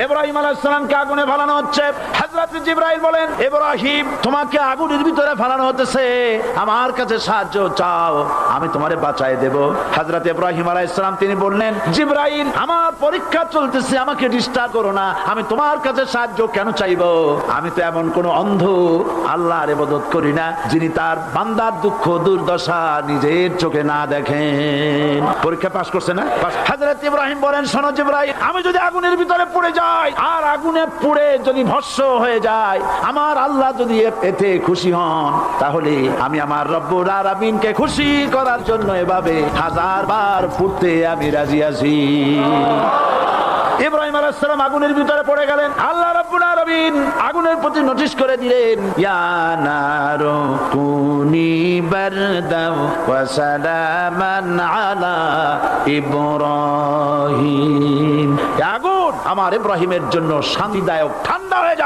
ইব্রাহিম আলাইহিস সালামকে আগুনে ফেলানো হচ্ছে। হযরত জিবরাইল বলেন, ইব্রাহিম তোমাকে আগুনের ভিতরে ফেলানো হতেছে, আমার কাছে সাহায্য চাও, আমি তোমারে বাঁচায় দেব। হযরত ইব্রাহিম আলাইহিস সালাম তিনি বললেন, জিবরাইল আমার পরীক্ষা চলতেছে, আমাকে ডিস্টার্ব করো না, আমি তোমার কাছে সাহায্য কেন চাইবো? আমি তো এমন কোন অন্ধ আল্লাহর ইবাদত করি না যিনি তার বান্দার দুঃখ দুর্দশা নিজের চোখে না দেখেন। পরীক্ষা পাস করছে না? হযরত ইব্রাহিম বলেন, শোনো জিবরাইল, আমি যদি আগুনের ভিতরে পড়ে যাই আর আগুনে পুড়ে যদি ভস্ম হয়ে যায়, আমার আল্লাহ যদি এতে খুশি হন, তাহলে আমি আমার রব্বুল আলামিনকে খুশি করার জন্য এভাবে 1000 বার ফুটতে আমি রাজি আছি। ইব্রাহিম আলাইহিস সালাম আগুনের ভিতরে পড়ে গেলেন। আল্লাহ রাব্বুল আলামিন আগুনের প্রতি নোটিশ করে দিলেন, ইয়া নারু কুনি বারদাও ওয়া সালামান আলা ইব্রাহিম। আগুন আমার ইব্রাহিমের জন্য শান্তিদায়ক ঠান্ডা হয়ে যাও।